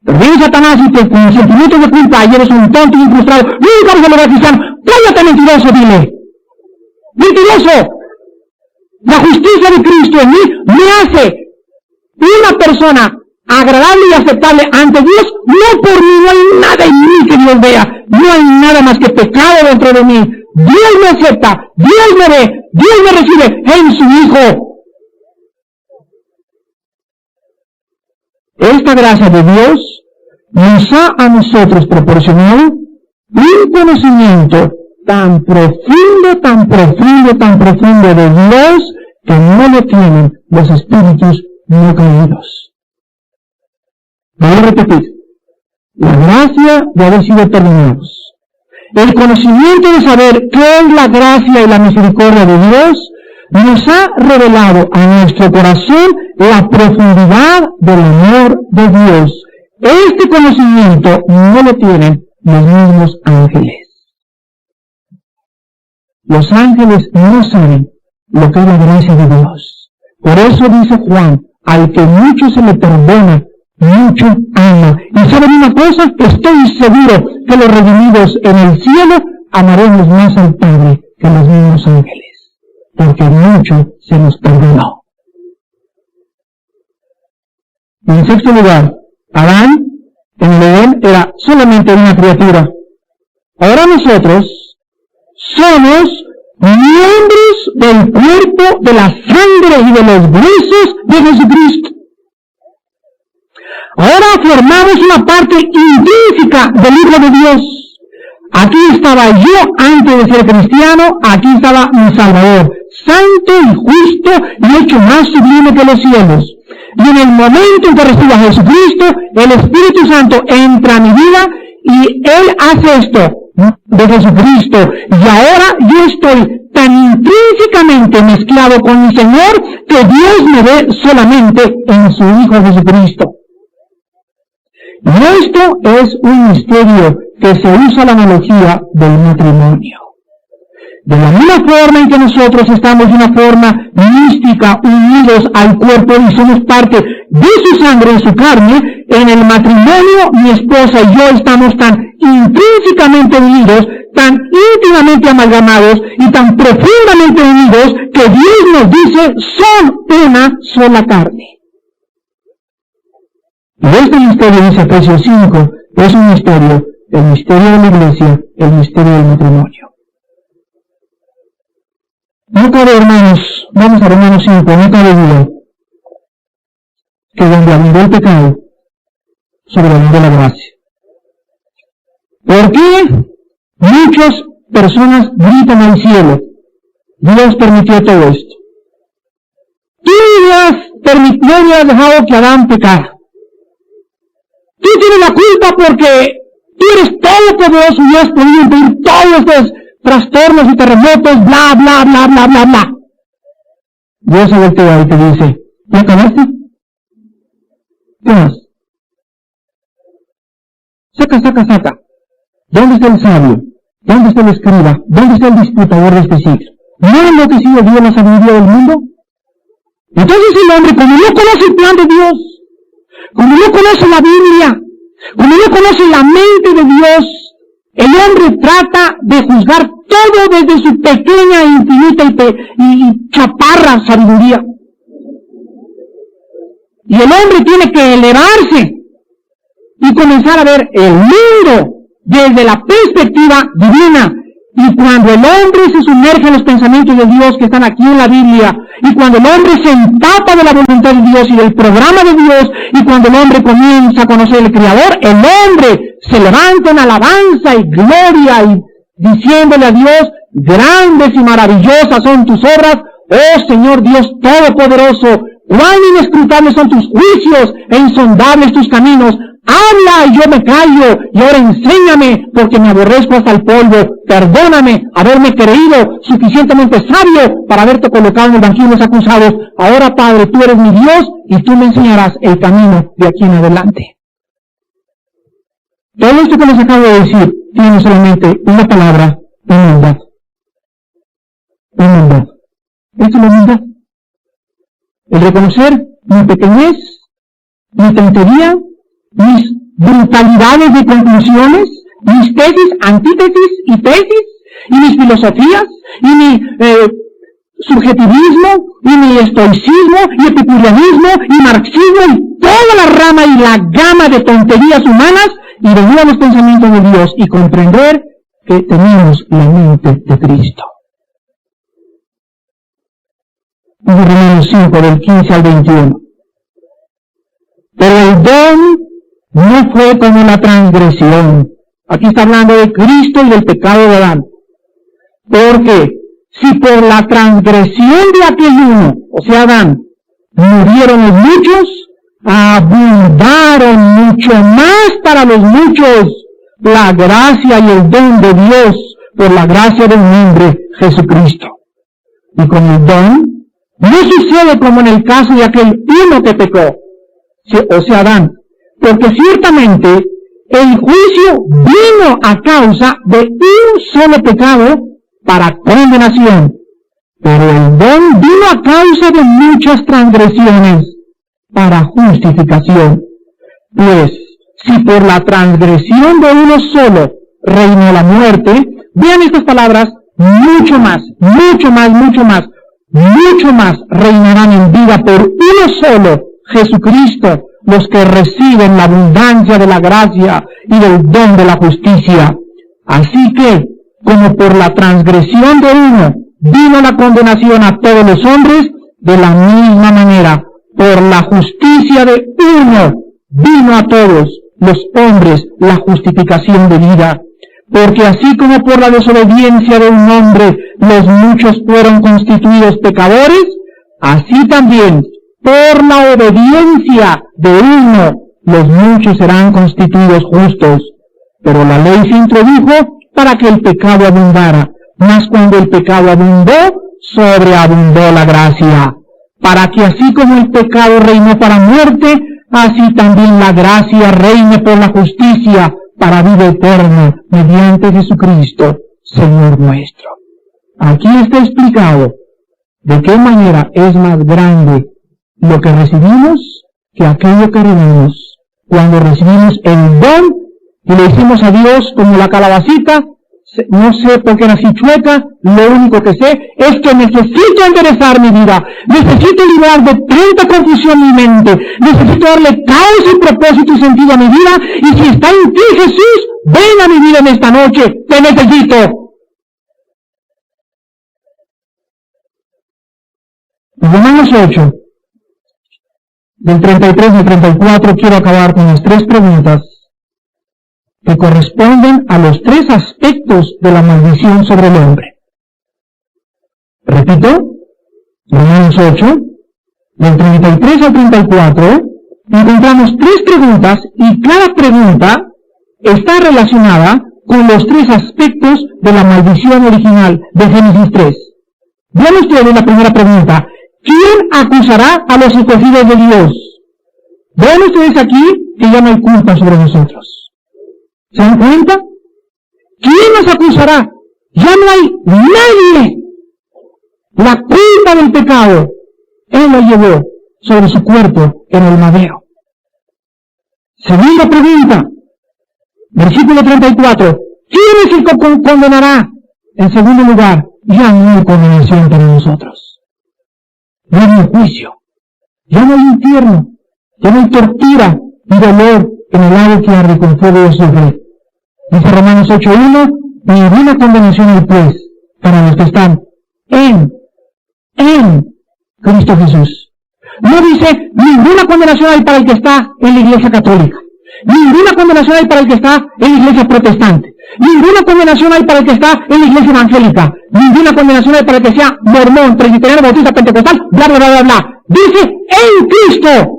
Pero viene Satanás y te con sentimientos de culpa y eres un tonto y un frustrado. Nunca vas a lograr cristiano. Cállate, mentiroso, dile. Mentiroso. La justicia de Cristo en mí me hace una persona agradable y aceptable ante Dios, no por mí, no hay nada en mí que Dios vea, no hay nada más que pecado dentro de mí. Dios me acepta, Dios me ve, Dios me recibe en su Hijo. Esta gracia de Dios nos ha a nosotros proporcionado un conocimiento tan profundo, tan profundo, tan profundo de Dios que no lo tienen los espíritus no caídos. Voy a repetir. la gracia de haber sido perdonados. El conocimiento de saber qué es la gracia y la misericordia de Dios nos ha revelado a nuestro corazón la profundidad del amor de Dios. Este conocimiento no lo tienen los mismos ángeles. Los ángeles no saben lo que es la gracia de Dios. Por eso dice Juan, al que mucho se le perdona, mucho ama. Y saben una cosa, estoy seguro que los redimidos en el cielo amaremos más al Padre que los mismos ángeles, porque mucho se nos perdonó. Y en sexto lugar, Adán en el Edén era solamente una criatura. Ahora nosotros somos miembros del cuerpo, de la sangre y de los huesos de Jesucristo. Ahora formamos una parte intrínseca del Hijo de Dios. Aquí estaba yo antes de ser cristiano, aquí estaba mi Salvador, santo y justo y hecho más sublime que los cielos. Y en el momento en que recibo a Jesucristo, el Espíritu Santo entra a mi vida y Él hace esto de Jesucristo. Y ahora yo estoy tan intrínsecamente mezclado con mi Señor que Dios me ve solamente en su Hijo Jesucristo. Y esto es un misterio que se usa la analogía del matrimonio. De la misma forma en que nosotros estamos de una forma mística unidos al cuerpo y somos parte de su sangre y su carne, en el matrimonio mi esposa y yo estamos tan intrínsecamente unidos, tan íntimamente amalgamados y tan profundamente unidos que Dios nos dice son una sola carne. Y este misterio, dice Efesios 5, es un misterio, el misterio de la iglesia, el misterio del matrimonio. No cabe, hermanos, vamos a Romanos 5, no cabe duda que donde abundó el pecado, sobreabundó la gracia. ¿Por qué muchas personas gritan al cielo? Dios permitió todo esto. Tú no hubieras dejado que Adán pecara. Tú tienes la culpa porque tú eres todopoderoso y has podido impedir todos estos trastornos y terremotos, bla, bla, bla, bla, bla, bla. Dios se voltea y te dice, ¿ya acabaste? ¿Qué más? Saca. ¿Dónde está el sabio? ¿Dónde está el escriba? ¿Dónde está el disputador de este siglo? ¿No ha enloquecido Dios la sabiduría del mundo? Entonces el hombre, cuando no conoce el plan de Dios, cuando no conoce la Biblia, cuando no conoce la mente de Dios, el hombre trata de juzgar todo desde su pequeña, infinita y chaparra sabiduría. Y el hombre tiene que elevarse y comenzar a ver el mundo desde la perspectiva divina. Y cuando el hombre se sumerge en los pensamientos de Dios que están aquí en la Biblia, y cuando el hombre se empapa de la voluntad de Dios y del programa de Dios, y cuando el hombre comienza a conocer al Creador, el hombre se levanta en alabanza y gloria y diciéndole a Dios, grandes y maravillosas son tus obras, oh Señor Dios Todopoderoso, cuán inescrutables son tus juicios e insondables tus caminos. Habla y yo me callo, y ahora enséñame, porque me aborrezco hasta el polvo. Perdóname haberme creído suficientemente sabio para haberte colocado en el banquillo de los acusados. Ahora, Padre, tú eres mi Dios, y tú me enseñarás el camino de aquí en adelante. Todo esto que les acabo de decir tiene solamente una palabra: humildad. Humildad. Esto es la humildad. El reconocer mi pequeñez, mi tontería, mis brutalidades de conclusiones, mis tesis, antítesis y tesis, y mis filosofías, y mi subjetivismo, y mi estoicismo, y epicureanismo, y marxismo, y toda la rama y la gama de tonterías humanas, y venir a los pensamientos de Dios y comprender que tenemos la mente de Cristo. Romanos 5, del 15 al 21. Pero el don no fue como la transgresión. Aquí está hablando de Cristo y del pecado de Adán. Porque si por la transgresión de aquel uno, o sea Adán, murieron los muchos, abundaron mucho más para los muchos la gracia y el don de Dios por la gracia del hombre Jesucristo. Y con el don no sucede como en el caso de aquel uno que pecó, o sea, Adán, porque ciertamente el juicio vino a causa de un solo pecado para condenación, pero el don vino a causa de muchas transgresiones para justificación. Pues, si por la transgresión de uno solo reinó la muerte, vean estas palabras, mucho más reinarán en vida por uno solo, Jesucristo, los que reciben la abundancia de la gracia y del don de la justicia. Así que, como por la transgresión de uno vino la condenación a todos los hombres, de la misma manera, por la justicia de uno vino a todos los hombres la justificación de vida. Porque así como por la desobediencia de un hombre los muchos fueron constituidos pecadores, así también por la obediencia de uno los muchos serán constituidos justos. Pero la ley se introdujo para que el pecado abundara, mas cuando el pecado abundó, sobreabundó la gracia, para que así como el pecado reinó para muerte, así también la gracia reine por la justicia para vida eterna, mediante Jesucristo, Señor nuestro. Aquí está explicado de qué manera es más grande lo que recibimos que aquello que heredamos. Cuando recibimos el don y le decimos a Dios como la calabacita, no sé por qué nací chueca, lo único que sé es que necesito enderezar mi vida, necesito liberar de tanta confusión mi mente, necesito darle causa y propósito y sentido a mi vida, y si está en ti, Jesús, ven a mi vida en esta noche, te necesito. Romanos 8, del 33 al 34, quiero acabar con las tres preguntas que corresponden a los tres aspectos de la maldición sobre el hombre. Repito, Romanos 8, del 33 al 34, encontramos tres preguntas y cada pregunta está relacionada con los tres aspectos de la maldición original de Génesis 3. Vean ustedes la primera pregunta. ¿Quién acusará a los escogidos de Dios? Vean ustedes aquí que ya no hay culpa sobre nosotros. ¿Se dan cuenta? ¿Quién nos acusará? Ya no hay nadie. La culpa del pecado, Él lo llevó sobre su cuerpo en el madero. Segunda pregunta, versículo 34. ¿Quién es el que condenará? En segundo lugar, ya no hay condenación para nosotros. Ya no hay juicio. Ya no hay infierno. Ya no hay tortura y dolor en el lago que arde con fuego y azufre. Dice Romanos 8:1, ninguna condenación hay pues para los que están en Cristo Jesús. No dice ninguna condenación hay para el que está en la iglesia católica, ninguna condenación hay para el que está en la iglesia protestante, ninguna condenación hay para el que está en la iglesia evangélica, ninguna condenación hay para el que sea mormón, presbiteriano, bautista, pentecostal, bla, bla, bla, bla, bla. Dice en Cristo.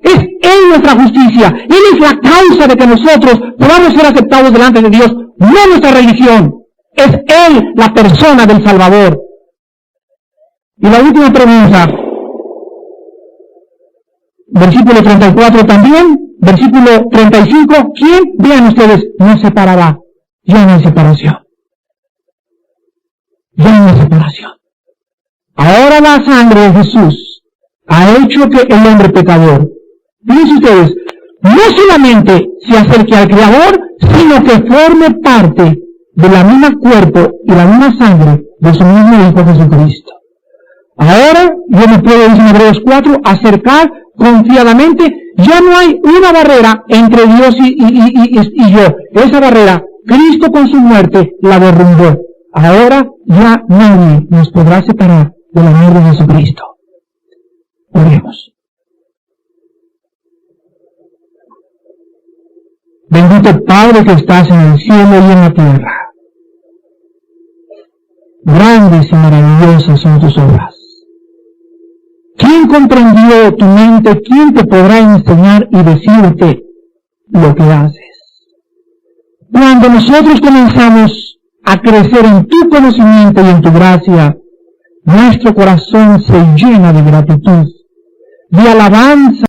Es Él nuestra justicia. Él es la causa de que nosotros podamos ser aceptados delante de Dios, no nuestra religión. Es Él la persona del Salvador. Y la última pregunta, versículo 34 también, versículo 35, ¿quién? Vean ustedes, nos separará. Ya no hay separación. Ya no hay separación. Ahora la sangre de Jesús ha hecho que el hombre pecador, fíjense ustedes, no solamente se acerque al Creador, sino que forme parte de la misma cuerpo y la misma sangre de su mismo Hijo Jesucristo. Ahora yo me puedo, dice en Hebreos 4, acercar confiadamente. Ya no hay una barrera entre Dios y yo. Esa barrera, Cristo con su muerte la derrumbó. Ahora ya nadie nos podrá separar del amor de Jesucristo. Oremos. Bendito Padre que estás en el cielo y en la tierra. Grandes y maravillosas son tus obras. ¿Quién comprendió tu mente? ¿Quién te podrá enseñar y decirte lo que haces? Cuando nosotros comenzamos a crecer en tu conocimiento y en tu gracia, nuestro corazón se llena de gratitud, de alabanza